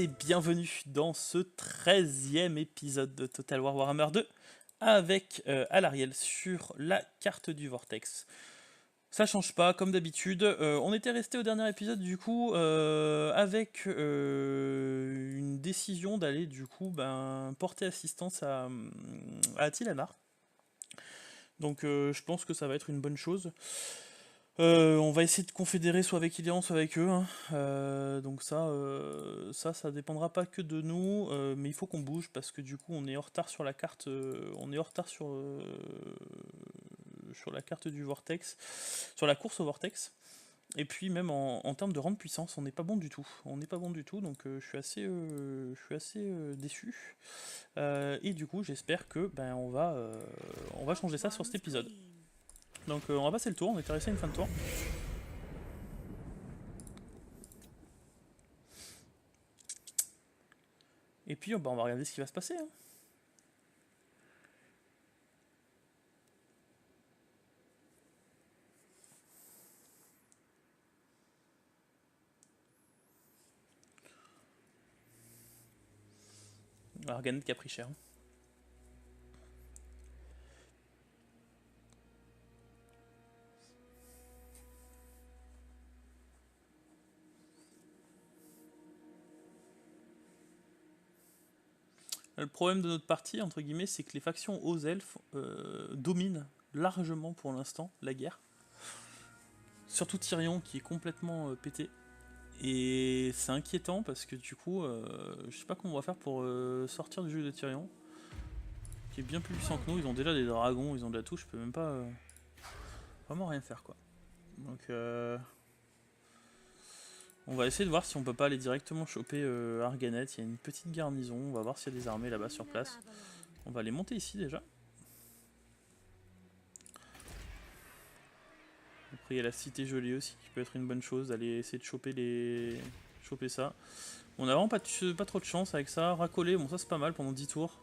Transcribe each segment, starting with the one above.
et bienvenue dans ce 13e épisode de Total War Warhammer 2 avec Alarielle sur la carte du Vortex. Ça change pas, comme d'habitude. On était resté au dernier épisode du coup avec une décision d'aller du coup porter assistance à Tilanar. Donc je pense que ça va être une bonne chose. On va essayer de confédérer soit avec Ilian, soit avec eux. Hein. Donc ça dépendra pas que de nous, mais il faut qu'on bouge parce que du coup on est en retard sur la carte. On est en retard sur la carte du Vortex, sur la course au Vortex. Et puis même en termes de rang de puissance, on n'est pas bon du tout. On n'est pas bon du tout, donc je suis assez déçu. Et du coup, j'espère que on va changer ça sur cet épisode. Donc on va passer le tour, on était resté à une fin de tour. Et puis on va regarder ce qui va se passer. Hein. Arganet qui a pris cher. Le problème de notre partie, entre guillemets, c'est que les factions aux elfes dominent largement pour l'instant la guerre. Surtout Tyrion qui est complètement pété. Et c'est inquiétant parce que du coup, je sais pas comment on va faire pour sortir du jeu de Tyrion. Qui est bien plus puissant que nous, ils ont déjà des dragons, ils ont de la touche, je peux même pas vraiment rien faire quoi. Donc on va essayer de voir si on peut pas aller directement choper Arganet, il y a une petite garnison, on va voir s'il y a des armées là-bas sur place. On va les monter ici déjà. Après il y a la cité gelée aussi qui peut être une bonne chose, d'aller essayer de choper ça. On a vraiment pas trop de chance avec ça. Racoler, bon ça c'est pas mal pendant 10 tours.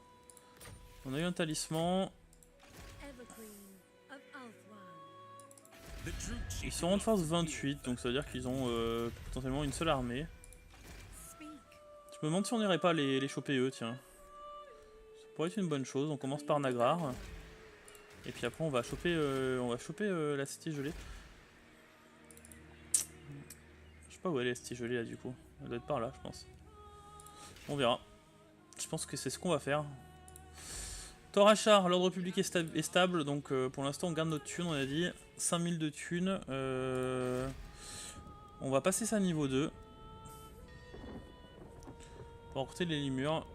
On a eu un talisman. Ils sont en force 28, donc ça veut dire qu'ils ont potentiellement une seule armée. Je me demande si on n'irait pas les choper eux, tiens. Ça pourrait être une bonne chose. On commence par Nagrar. Et puis après on va choper la cité gelée. Je sais pas où elle est la cité gelée là du coup. Elle doit être par là je pense. On verra. Je pense que c'est ce qu'on va faire. Torachar, l'ordre public est stable, donc pour l'instant on garde notre thune, on a dit 5000 de thunes. On va passer ça à niveau 2. Pour recruter les limures.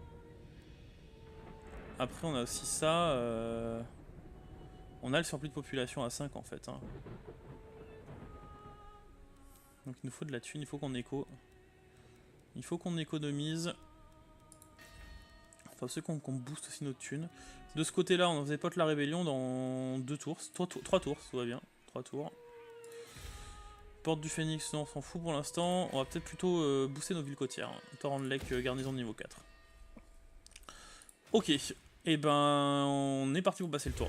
Après on a aussi ça. On a le surplus de population à 5 en fait. Hein. Donc il nous faut de la thune, il faut qu'on éco. Il faut qu'on économise. Enfin ceux qu'on booste aussi notre thune. De ce côté là on faisait pote la rébellion dans 2 tours. 3 tours, ça va bien. 3 tours. Porte du Phénix, non on s'en fout pour l'instant. On va peut-être plutôt booster nos villes côtières. Torrent-Lek, garnison de niveau 4. Ok, et on est parti pour passer le tour.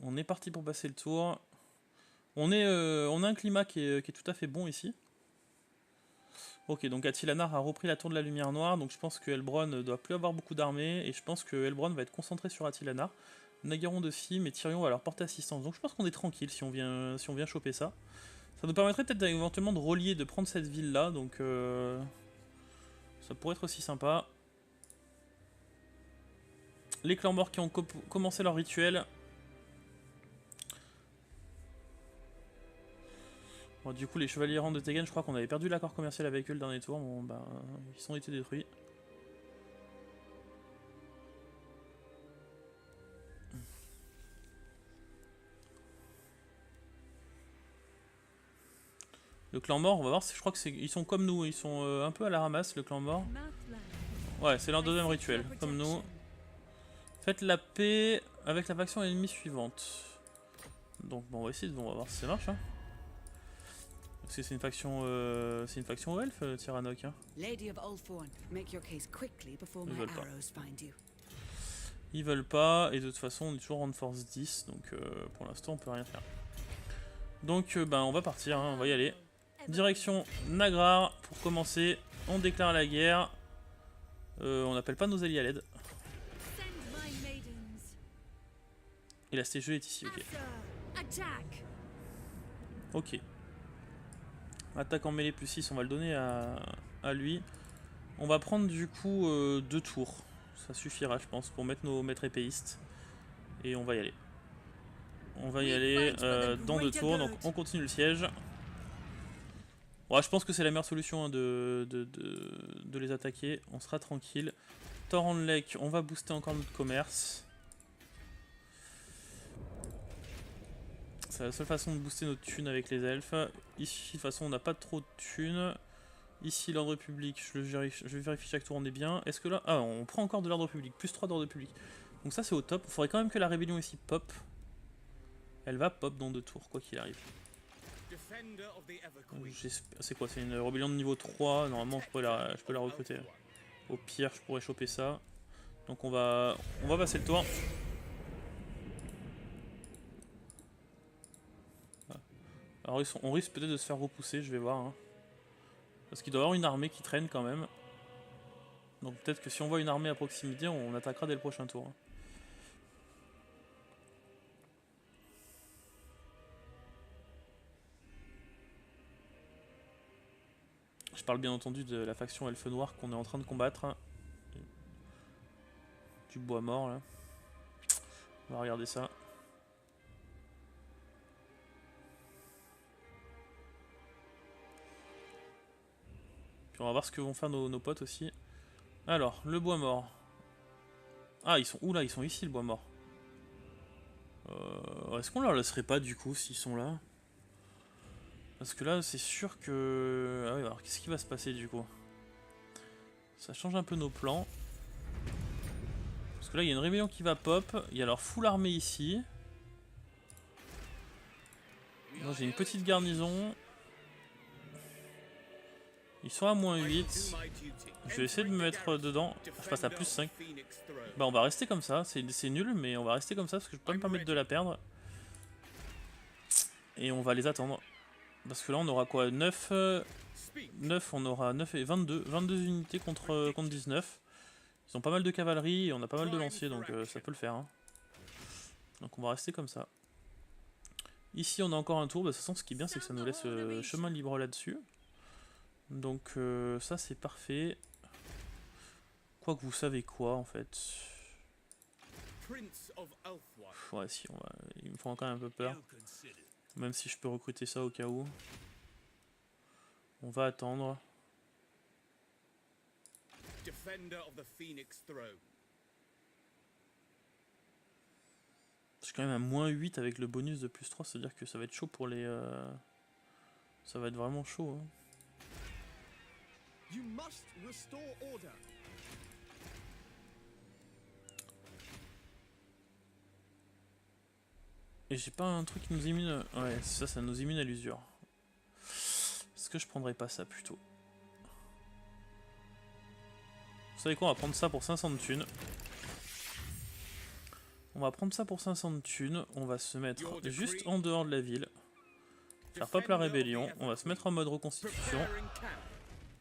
On est parti pour passer le tour. On a un climat qui est tout à fait bon ici. Ok, donc Atilanar a repris la tour de la lumière noire, donc je pense que Elbron ne doit plus avoir beaucoup d'armées, et je pense que Elbron va être concentré sur Atilanar. Nagaron aussi, mais Tyrion va leur porter assistance, donc je pense qu'on est tranquille si on vient choper ça. Ça nous permettrait peut-être éventuellement de relier, de prendre cette ville là, donc ça pourrait être aussi sympa. Les clans morts qui ont commencé leur rituel. Bon, du coup, les chevaliers errants de Tegen, je crois qu'on avait perdu l'accord commercial avec eux le dernier tour. Bon, ils ont été détruits. Le clan mort, on va voir, je crois qu'ils sont comme nous, ils sont un peu à la ramasse, le clan mort. Ouais, c'est leur deuxième rituel, comme nous. Faites la paix avec la faction ennemie suivante. Donc bon, on va essayer, on va voir si ça marche. Hein. Parce que c'est une faction elfe, Tyrannok. Hein. Ils veulent pas. Ils veulent pas, et de toute façon on est toujours en force 10, donc pour l'instant on peut rien faire. Donc ben, on va partir, hein, on va y aller. Direction Nagrar pour commencer. On déclare la guerre. On n'appelle pas nos alliés à l'aide. Et la stage est ici, ok. Ok. Attaque en mêlée plus 6, on va le donner à lui. On va prendre du coup 2 tours. Ça suffira, je pense, pour mettre nos maîtres épéistes. Et on va y aller. On va y aller dans 2 tours, donc on continue le siège. Ouais, je pense que c'est la meilleure solution hein, de les attaquer. On sera tranquille. Torrent Lake, on va booster encore notre commerce. C'est la seule façon de booster notre thunes avec les elfes. Ici, de toute façon, on n'a pas trop de thunes. Ici, l'ordre public, je vérifie chaque tour, on est bien. Est-ce que là... Ah, on prend encore de l'ordre public, plus 3 d'ordre public. Donc ça, c'est au top. Il faudrait quand même que la rébellion ici pop. Elle va pop dans 2 tours, quoi qu'il arrive. C'est quoi? C'est une rébellion de niveau 3. Normalement, je peux la recruter. Au pire, je pourrais choper ça. Donc on va passer le tour. Alors on risque peut-être de se faire repousser, je vais voir. Hein. Parce qu'il doit y avoir une armée qui traîne quand même. Donc peut-être que si on voit une armée à proximité, on attaquera dès le prochain tour. Hein. Je parle bien entendu de la faction Elfe Noir qu'on est en train de combattre. Du bois mort là. On va regarder ça. Puis on va voir ce que vont faire nos potes aussi. Alors, le bois mort. Ah, ils sont où là? Ils sont ici, le bois mort. Est-ce qu'on leur laisserait pas du coup s'ils sont là? Parce que là, c'est sûr que... Ah oui, alors qu'est-ce qui va se passer du coup? Ça change un peu nos plans. Parce que là, il y a une rébellion qui va pop. Il y a leur full armée ici. Moi, j'ai une petite garnison. Ils sont à moins 8. Je vais essayer de me mettre dedans. Je passe à plus 5. Bah, on va rester comme ça. C'est nul, mais on va rester comme ça parce que je peux pas me permettre de la perdre. Et on va les attendre. Parce que là, on aura quoi? 9, 9, on aura 9 et 22. 22 unités contre 19. Ils ont pas mal de cavalerie et on a pas mal de lanciers, donc ça peut le faire. Hein. Donc on va rester comme ça. Ici, on a encore un tour. Bah, de toute façon, ce qui est bien, c'est que ça nous laisse chemin libre là-dessus. Donc ça, c'est parfait. Quoi que vous savez quoi, en fait. Ouais, si, il me font quand même un peu peur. Même si je peux recruter ça au cas où. On va attendre. Je suis quand même à moins 8 avec le bonus de plus 3, c'est-à-dire que ça va être chaud pour les... Ça va être vraiment chaud. Hein. Et j'ai pas un truc qui nous émine... Ouais, ça nous émine à l'usure. Est-ce que je prendrais pas ça plutôt? Vous savez quoi, on va prendre ça pour 500 de thunes. On va prendre ça pour 500 de thunes. On va se mettre juste en dehors de la ville. Faire pop la rébellion. On va se mettre en mode reconstitution.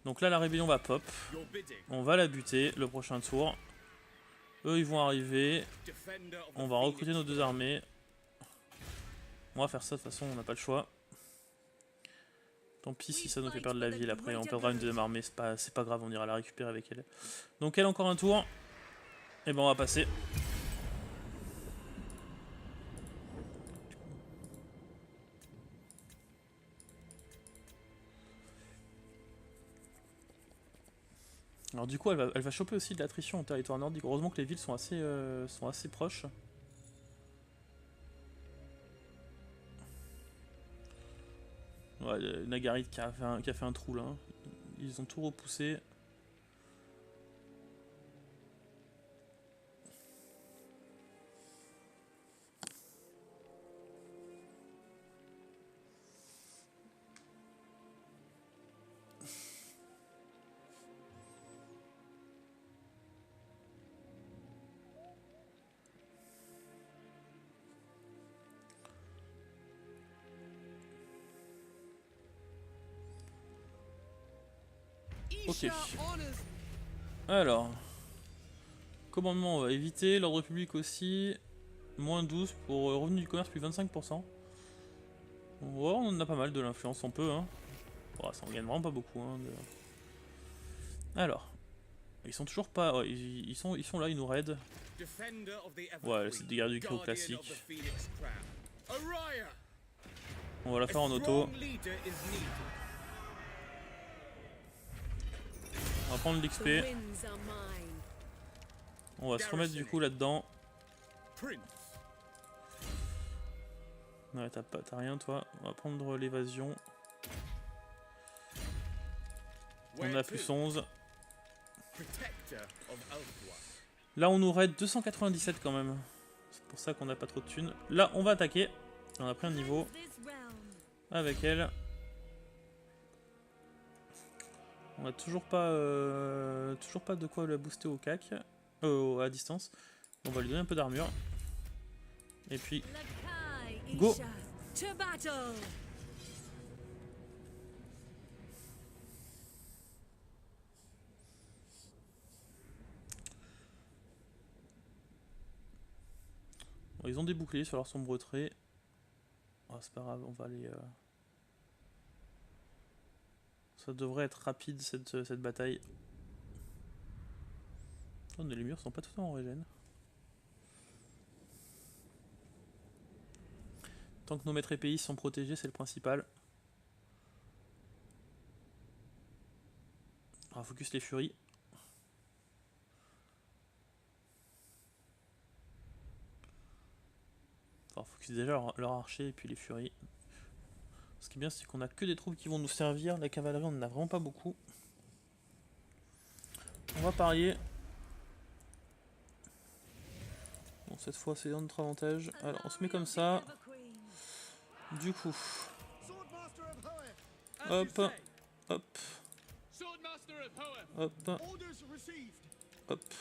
Donc là, la rébellion va pop. On va la buter le prochain tour. Eux, ils vont arriver. On va recruter nos 2 armées. On va faire ça, de toute façon, on n'a pas le choix. Tant pis si ça nous fait perdre la ville. Après, on perdra une 2ème armée. C'est pas grave, on ira la récupérer avec elle. Donc elle, encore un tour. Et ben on va passer. Alors du coup, elle va choper aussi de l'attrition en territoire nordique. Heureusement que les villes sont assez proches. Ouais, Nagarit qui a fait un trou là. Ils ont tout repoussé. Ok. Alors. Commandement, on va éviter. L'ordre public aussi. Moins 12 pour revenu du commerce, plus 25%. Ouais, on en a pas mal de l'influence, on peut. Hein. Bon, ça en gagne vraiment pas beaucoup. Hein, Alors. Ils sont toujours pas... Ouais, ils sont là, ils nous raident. Ouais, c'est des guerres du chaos classique. On va la faire en auto. On va prendre l'XP. On va se remettre du coup là-dedans. Ouais, t'as rien toi. On va prendre l'évasion. On a plus 11. Là on nous raid 297 quand même. C'est pour ça qu'on n'a pas trop de thunes. Là on va attaquer. On a pris un niveau. Avec elle. On a toujours pas de quoi la booster au cac. À distance. On va lui donner un peu d'armure. Et puis... Go! Bon, ils ont des boucliers sur leur sombre trait. Oh, c'est pas grave, on va aller... Ça devrait être rapide cette bataille. Oh, les murs sont pas tout le temps en régène. Tant que nos maîtres et pays sont protégés, c'est le principal. On va focus les furies. Enfin, focus déjà leur archer et puis les furies. Ce qui est bien, c'est qu'on a que des troupes qui vont nous servir. La cavalerie, on en a vraiment pas beaucoup. On va parier. Bon, cette fois, c'est dans notre avantage. Alors, on se met comme ça. Du coup. Hop. Hop. Hop. Hop.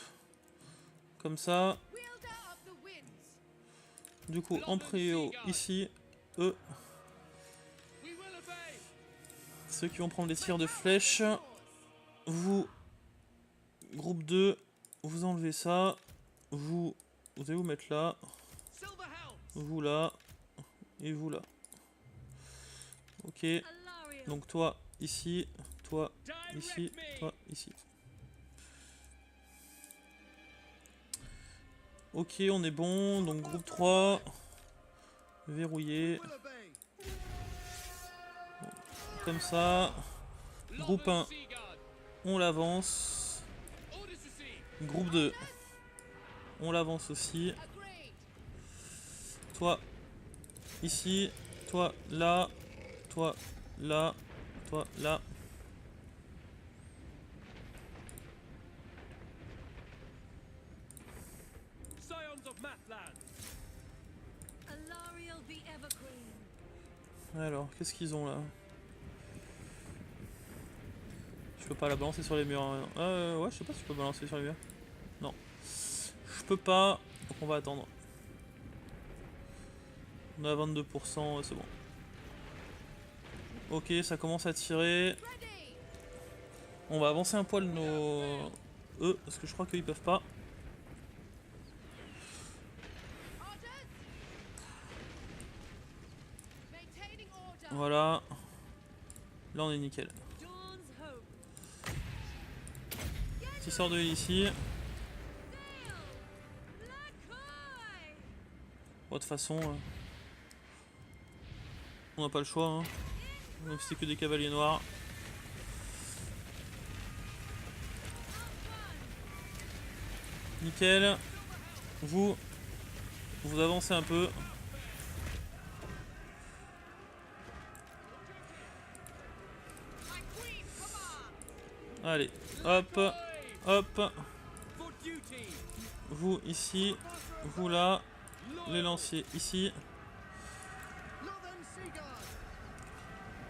Comme ça. Du coup, en préau, ici, eux. Ceux qui vont prendre les tirs de flèches. Vous, groupe 2, vous enlevez ça. Vous allez vous mettre là. Vous là. Et vous là. Ok. Donc toi, ici. Toi, ici. Toi, ici. Ok, on est bon. Donc groupe 3. Verrouillé. Comme ça. Groupe 1. On l'avance. Groupe 2. On l'avance aussi. Toi, ici. Toi, là. Toi, là. Toi, là. Alors, qu'est-ce qu'ils ont là? Je peux pas la balancer sur les murs. Hein. Ouais, je sais pas si je peux balancer sur les murs. Non. Je peux pas. Donc on va attendre. On a 22%, c'est bon. Ok, ça commence à tirer. On va avancer un poil nos... Eux, parce que je crois qu'ils peuvent pas. Voilà. Là on est nickel. Petit sort de heal ici. Bon, de toute façon, on n'a pas le choix. Hein. Même si c'est que des cavaliers noirs. Nickel. Vous avancez un peu. Allez, hop, hop. Vous ici, vous là. Les lanciers ici.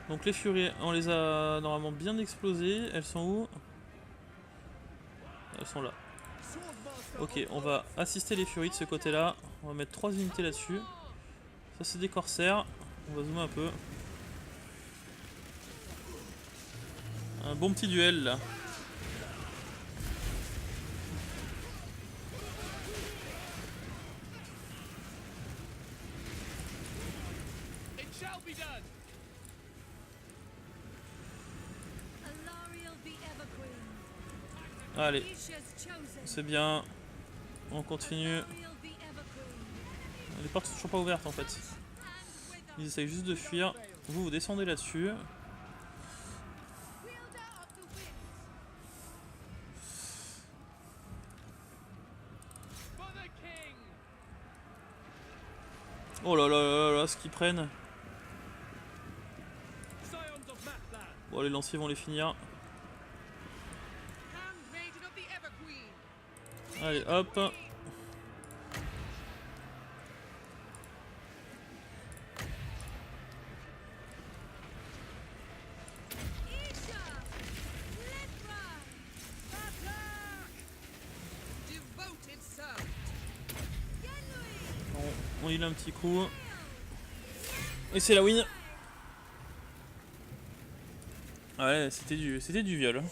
Donc les furies, on les a normalement bien explosées. Elles sont où? Elles sont là. Ok, on va assister les furies de ce côté-là. On va mettre 3 unités là-dessus. Ça c'est des corsaires. On va zoomer un peu. Un bon petit duel là. Allez, c'est bien. On continue. Les portes sont toujours pas ouvertes en fait. Ils essayent juste de fuir. Vous, vous descendez là-dessus. Oh là là là là, ce qu'ils prennent. Bon, les lanciers vont les finir. Allez, hop. On heal un petit coup. Et c'est la win. Ouais, c'était du viol.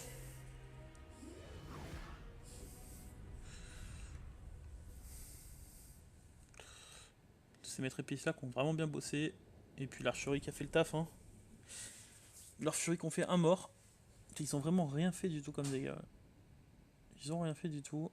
Ces maîtres épices là qui ont vraiment bien bossé. Et puis l'archerie qui a fait le taf. Hein. L'archerie qui ont fait un mort. Ils ont vraiment rien fait du tout comme dégâts. Ils ont rien fait du tout.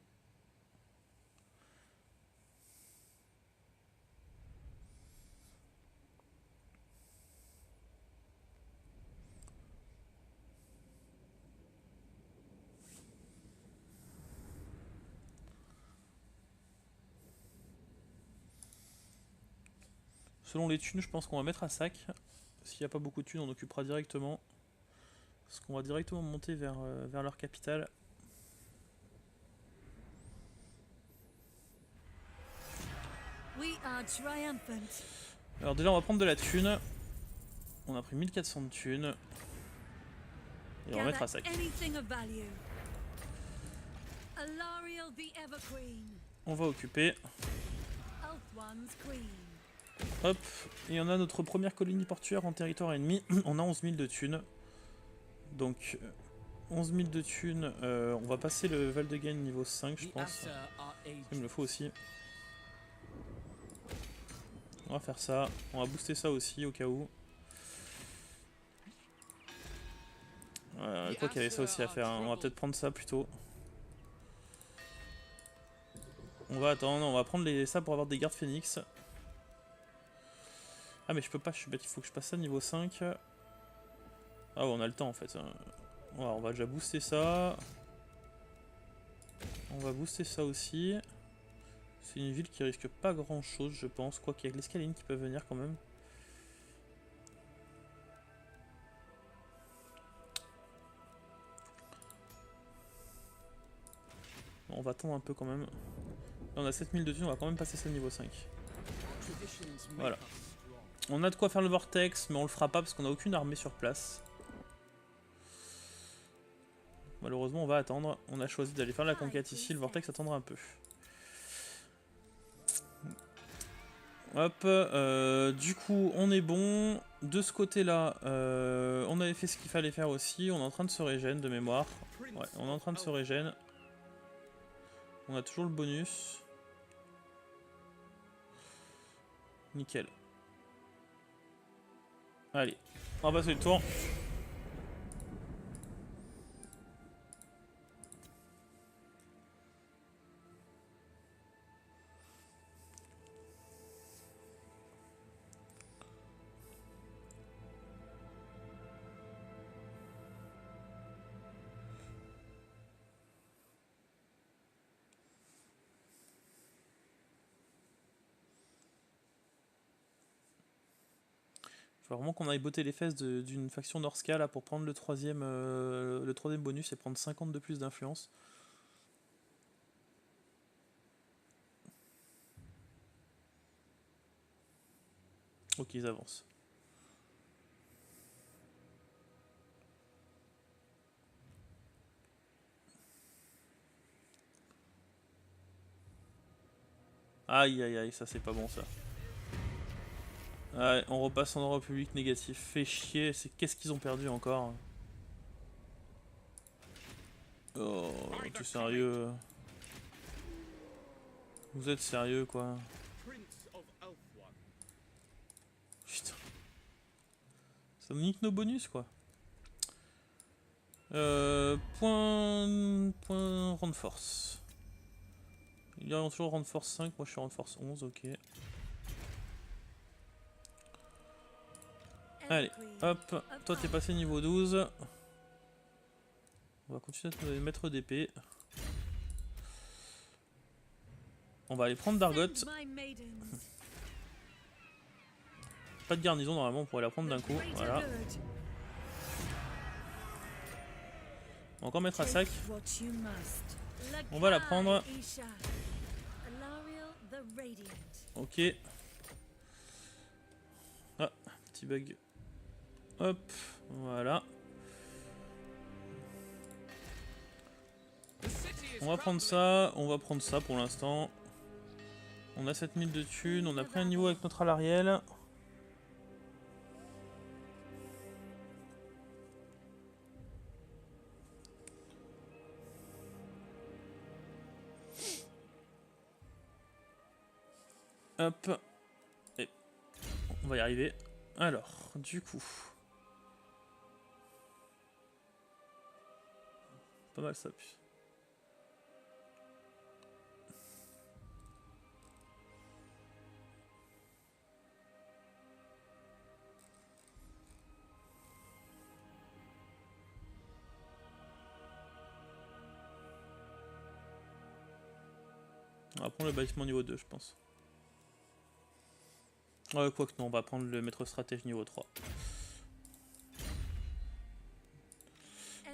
Selon les thunes, je pense qu'on va mettre à sac. S'il n'y a pas beaucoup de thunes, on occupera directement. Parce qu'on va directement monter vers leur capitale. Alors déjà, on va prendre de la thune. On a pris 1400 de thunes. Et on va mettre à sac. On va occuper. Hop, et on a notre première colonie portuaire en territoire ennemi. On a 11 000 de thunes. Donc 11 000 de thunes. On va passer le Val de Gain niveau 5, je pense. Il me le faut aussi. On va faire ça. On va booster ça aussi au cas où. Quoi qu'il y avait ça aussi à faire. Hein. On va peut-être prendre ça plutôt. On va attendre. On va prendre ça pour avoir des gardes phoenix. Ah mais je peux pas, je suis bête, il faut que je passe ça niveau 5. Ah ouais, on a le temps en fait. On va déjà booster ça. On va booster ça aussi. C'est une ville qui risque pas grand chose je pense, quoi qu'il y a l'escalade qui peuvent venir quand même. Bon, on va attendre un peu quand même. Là on a 7000 de thunes, on va quand même passer ça niveau 5. Voilà. On a de quoi faire le vortex, mais on le fera pas parce qu'on a aucune armée sur place. Malheureusement, on va attendre. On a choisi d'aller faire la conquête ici. Le vortex attendra un peu. Hop. Du coup, on est bon. De ce côté-là, on avait fait ce qu'il fallait faire aussi. On est en train de se régène de mémoire. Ouais, on est en train de se régène. On a toujours le bonus. Nickel. Allez, on va passer le tour. Il faut vraiment qu'on aille botter les fesses d'une faction Norska là pour prendre le troisième bonus et prendre 50 de plus d'influence. Ok, ils avancent. Aïe aïe aïe, ça c'est pas bon ça. Ouais, on repasse en ordre public négatif. Fait chier, qu'est-ce qu'ils ont perdu encore? Oh, t'es sérieux? Vous êtes sérieux quoi? Putain. Ça nous nique nos bonus quoi. Point rend force. Il y a toujours rend force 5, moi je suis rend force 11, ok. Allez, hop, toi t'es passé niveau 12. On va continuer à mettre d'épée. On va aller prendre Dargot. Pas de garnison normalement, on pourrait la prendre d'un coup. Voilà. On va encore mettre à sac. On va la prendre. Ok. Ah, petit bug. Hop, voilà. On va prendre ça pour l'instant. On a 7000 de thunes, on a pris un niveau avec notre Alariel. Hop. Et on va y arriver. Alors, du coup. Pas mal ça. On va prendre le bâtiment niveau 2, je pense. Quoique non, on va prendre le maître stratège niveau 3.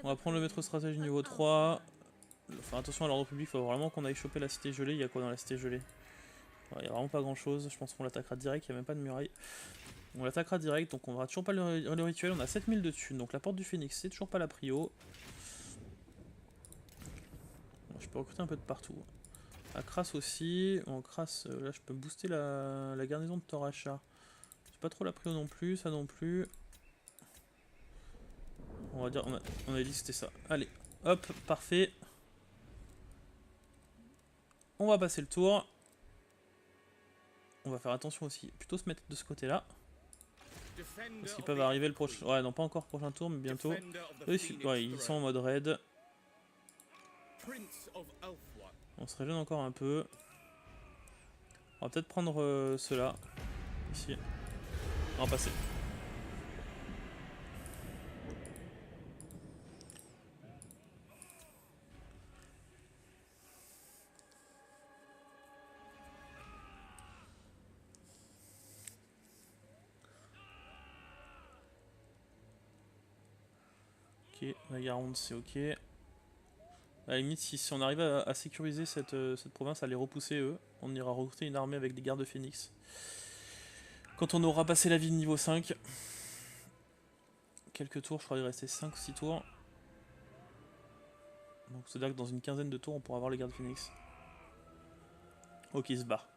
On va prendre le maître stratège niveau 3. Enfin, attention à l'ordre public, il faut vraiment qu'on aille choper la cité gelée. Il y a quoi dans la cité gelée? Il n'y a vraiment pas grand chose. Je pense qu'on l'attaquera direct, il n'y a même pas de muraille. On l'attaquera direct, donc on verra toujours pas le rituel. On a 7000 de thunes, donc la porte du phénix, c'est toujours pas la prio. Je peux recruter un peu de partout. À Kras aussi. En Kras, là je peux booster la garnison de Toracha. C'est pas trop la prio non plus, ça non plus. On va dire, on a dit que c'était ça. Allez, hop, parfait. On va passer le tour. On va faire attention aussi, plutôt se mettre de ce côté-là. Parce qu'ils peuvent arriver le prochain... Ouais, non, pas encore le prochain tour, mais bientôt. Ouais, ils sont en mode raid. On se régène encore un peu. On va peut-être prendre ceux-là. Ici. On va passer. Ok, la Garonde c'est ok. À la limite, si on arrive à sécuriser cette province, à les repousser eux, on ira recruter une armée avec des gardes phénix. Quand on aura passé la ville niveau 5. Quelques tours, je crois qu'il restait 5-6 tours. Donc c'est-à-dire que dans une quinzaine de tours, on pourra avoir les gardes phénix. Ok, ils se barrent.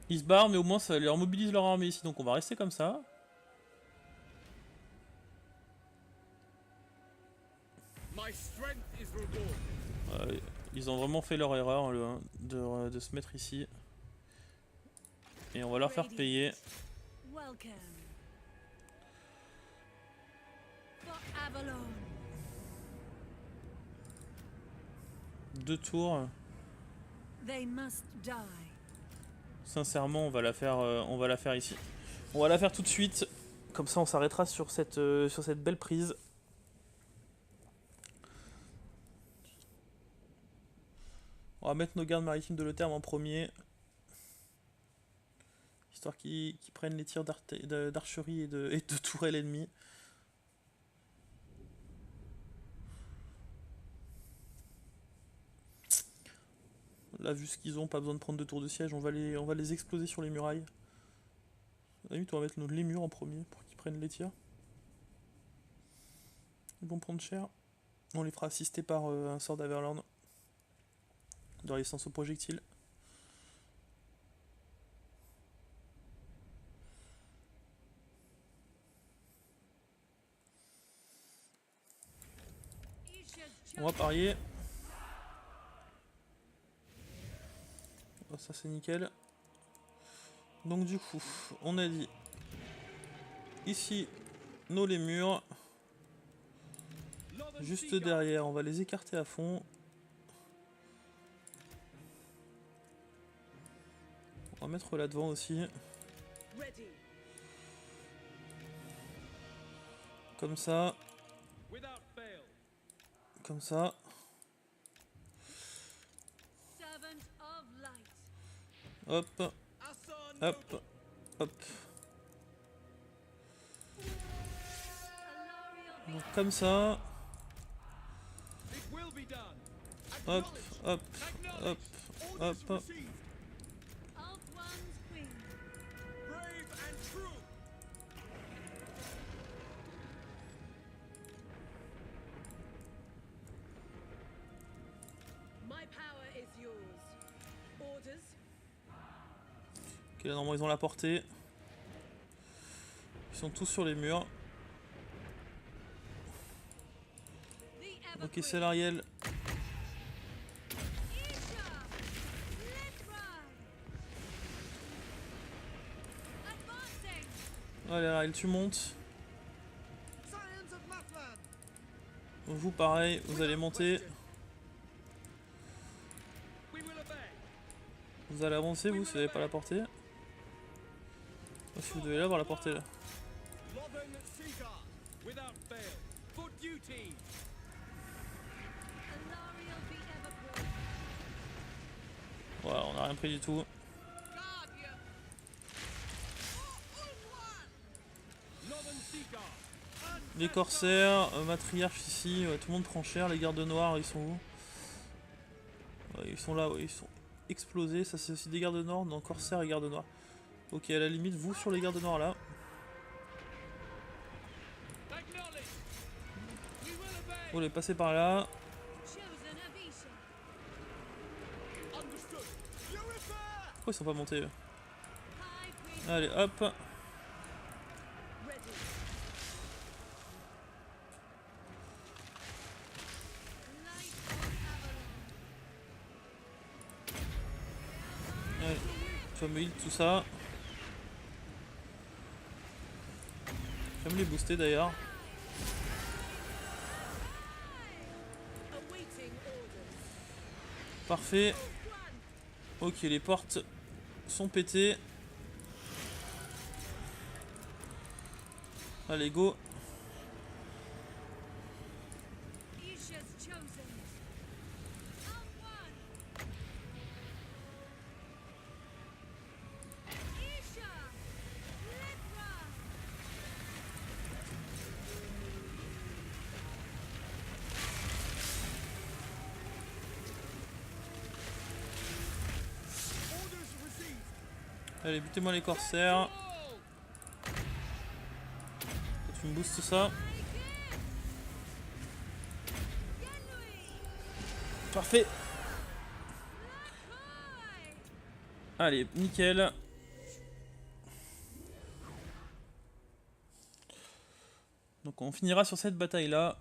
Ils se barrent, mais au moins ça leur mobilise leur armée ici, donc on va rester comme ça. Ils ont vraiment fait leur erreur de se mettre ici. Et on va leur faire payer. Deux tours. Sincèrement, on va la faire ici. On va la faire tout de suite. Comme ça, on s'arrêtera sur cette belle prise. On va mettre nos gardes maritimes de Le Terme en premier. Histoire qu'ils prennent les tirs d'archerie et de tourelles ennemies. Là, vu ce qu'ils ont, pas besoin de prendre 2 tours de siège, on va les exploser sur les murailles. À la limite, on va mettre les murs en premier pour qu'ils prennent les tirs. Ils vont prendre cher. On les fera assister par un sort d'Averland de résistance aux projectiles. On va parier. Oh, ça c'est nickel. Donc du coup, on a dit ici nos lémurs. Juste derrière, on va les écarter à fond. On va mettre là devant aussi. Comme ça. Comme ça. Hop. Hop. Hop. Donc comme ça. Hop, hop, hop, hop. Ok, là normalement ils ont la portée. Ils sont tous sur les murs. Ok, c'est l'Ariel. Allez, Ariel, tu montes. Vous, pareil, vous allez monter. Vous allez avancer, vous, si vous n'avez pas la portée. Si vous devez l'avoir la portée là. Voilà, on n'a rien pris du tout. Les corsaires, matriarches ici, tout le monde prend cher. Les gardes noirs, ils sont où? Ils sont là, ouais, ils sont explosés. Ça, c'est aussi des gardes noirs, non, corsaires et gardes noirs. Ok, à la limite, vous sur les gardes noirs là. Vous allez passer par là. Pourquoi ils sont pas montés eux? Allez, hop. Allez, tu vas me heal tout ça. Je vais me les booster d'ailleurs. Parfait. Ok, les portes sont pétées. Allez, go. Allez, butez-moi les corsaires. Tu me boostes ça. Parfait. Allez, nickel. Donc on finira sur cette bataille là,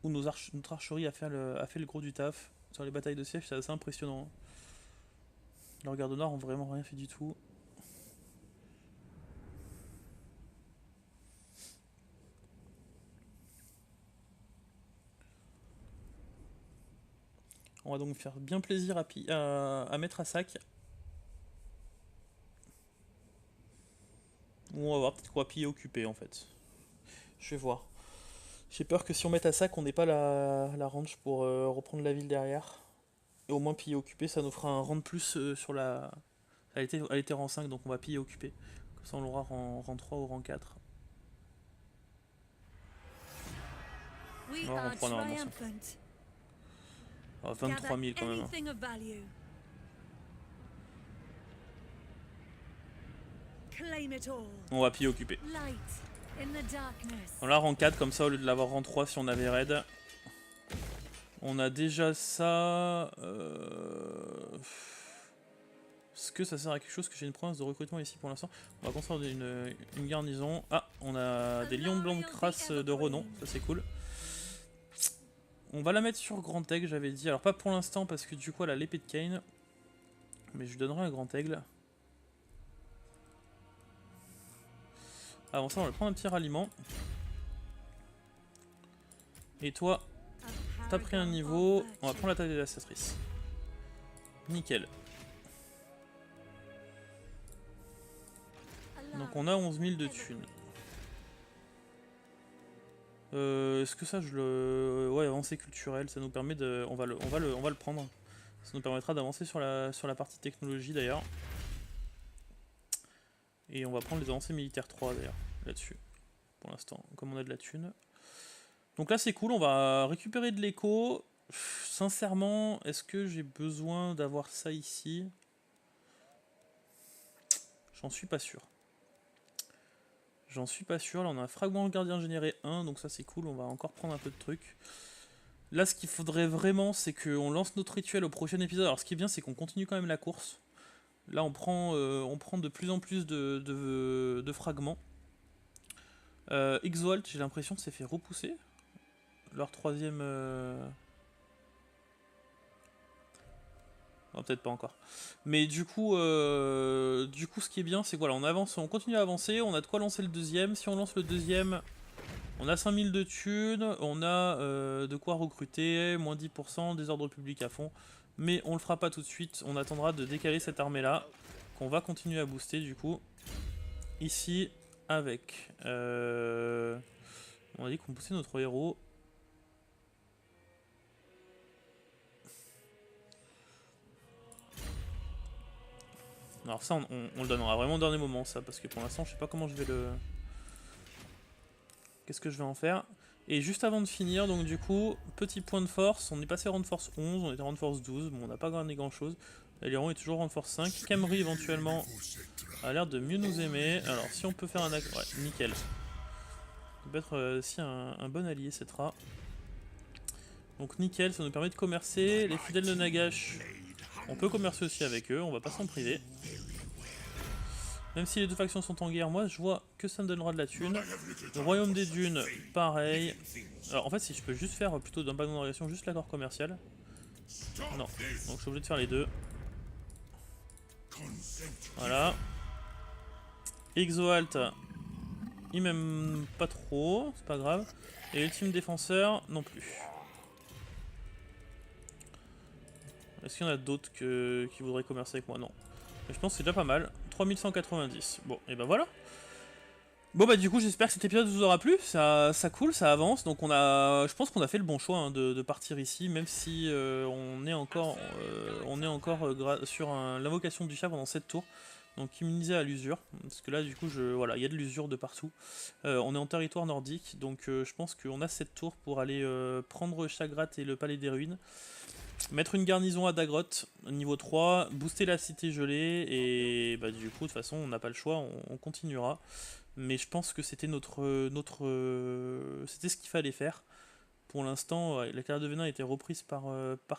où notre archerie a fait le gros du taf. Sur les batailles de siège, c'est assez impressionnant. Leurs gardes noirs ont vraiment rien fait du tout. On va donc faire bien plaisir à mettre à sac. Ou on va voir, peut-être qu'on va piller occupé en fait. Je vais voir. J'ai peur que si on met à sac, on n'ait pas la range pour reprendre la ville derrière. Et au moins piller occupé, ça nous fera un rang de plus sur la... Elle était rang 5, donc on va piller occupé. Comme ça on l'aura rang 3 ou rang 4. On va rang 3 normalement. Ah, 23 000 quand même. On va piller occupé. On l'a rang 4 comme ça au lieu de l'avoir rang 3 si on avait raid. On a déjà ça. Est-ce que ça sert à quelque chose que j'ai une province de recrutement ici pour l'instant? On va construire une garnison. Ah, on a des lions blancs de crasse de renom, ça c'est cool. On va la mettre sur Grand Aigle, j'avais dit. Alors pas pour l'instant parce que du coup elle a l'épée de Kane. Mais je lui donnerai un Grand Aigle. Avant ça, on va prendre un petit ralliement. Et toi, t'as pris un niveau. On va prendre l'attaque des dévastatrices. Nickel. Donc on a 11 000 de thunes. Est-ce que ça je le... Ouais, avancée culturelle, ça nous permet de... On va le prendre. Ça nous permettra d'avancer sur la partie technologie d'ailleurs. Et on va prendre les avancées militaires 3 d'ailleurs, là-dessus. Pour l'instant, comme on a de la thune. Donc là c'est cool, on va récupérer de l'écho. Sincèrement, est-ce que j'ai besoin d'avoir ça ici? J'en suis pas sûr. J'en suis pas sûr. Là on a un fragment gardien généré 1, donc ça c'est cool, on va encore prendre un peu de trucs. Là ce qu'il faudrait vraiment c'est qu'on lance notre rituel au prochain épisode. Alors ce qui est bien c'est qu'on continue quand même la course. Là on prend de plus en plus de fragments. Exalt, j'ai l'impression que c'est fait repousser. Leur troisième... Non, peut-être pas encore. Mais du coup, ce qui est bien, c'est que voilà, on avance, on continue à avancer, on a de quoi lancer le deuxième. Si on lance le deuxième, on a 5000 de thunes, on a de quoi recruter, moins 10%, des ordres publics à fond. Mais on le fera pas tout de suite, on attendra de décaler cette armée-là, qu'on va continuer à booster du coup. Ici, avec... on a dit qu'on boostait notre héros. Alors ça, on le donnera vraiment au dernier moment, ça, parce que pour l'instant, je sais pas comment je vais le... Qu'est-ce que je vais en faire? Et juste avant de finir, donc du coup, petit point de force, on est passé rang de force 11, on était rang de force 12, bon, on n'a pas gagné grand-chose. Eliron est toujours rang de force 5, Camry éventuellement a l'air de mieux nous aimer. Alors si on peut faire un... Ouais, nickel. Ça peut être aussi un bon allié, cette rat. Donc nickel, ça nous permet de commercer. Les fidèles de Nagash, on peut commercer aussi avec eux, on va pas s'en priver. Même si les deux factions sont en guerre, moi je vois que ça me donnera de la thune. Le royaume des dunes, pareil. Alors en fait si je peux juste faire plutôt d'un background d'organisation juste l'accord commercial. Non, donc je suis obligé de faire les deux. Voilà. Exoalt, il m'aime pas trop, c'est pas grave. Et l'ultime défenseur, non plus. Est-ce qu'il y en a d'autres qui voudraient commercer avec moi? Non. Mais je pense que c'est déjà pas mal. 3190. Bon, et ben voilà. Bon bah du coup j'espère que cet épisode vous aura plu, ça coule, ça avance, donc je pense qu'on a fait le bon choix hein, de partir ici, même si on est encore sur l'invocation du chat pendant 7 tours, donc immunisé à l'usure, parce que là du coup voilà, il y a de l'usure de partout. On est en territoire nordique, donc je pense qu'on a 7 tours pour aller prendre Chagrat et le palais des ruines. Mettre une garnison à Dagroth, niveau 3, booster la cité gelée, et bah, du coup, de toute façon, on n'a pas le choix, on continuera. Mais je pense que c'était c'était ce qu'il fallait faire. Pour l'instant, la carrière de Venin a été reprise par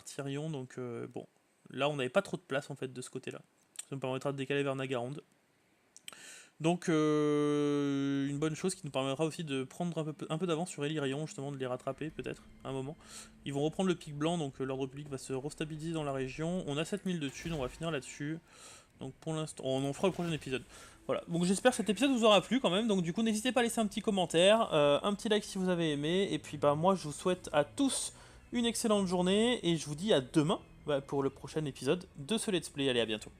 Tyrion, donc bon, là, on n'avait pas trop de place, en fait, de ce côté-là. Ça nous permettra de décaler vers Nagaronde. Donc une bonne chose qui nous permettra aussi de prendre un peu d'avance sur Ellyrion, justement de les rattraper peut-être à un moment. Ils vont reprendre le pic blanc, donc l'ordre public va se restabiliser dans la région. On a 7000 de thunes, on va finir là-dessus. Donc pour l'instant, on en fera le prochain épisode. Voilà, donc j'espère que cet épisode vous aura plu quand même. Donc du coup n'hésitez pas à laisser un petit commentaire, un petit like si vous avez aimé. Et puis bah moi je vous souhaite à tous une excellente journée et je vous dis à demain pour le prochain épisode de ce let's play. Allez, à bientôt.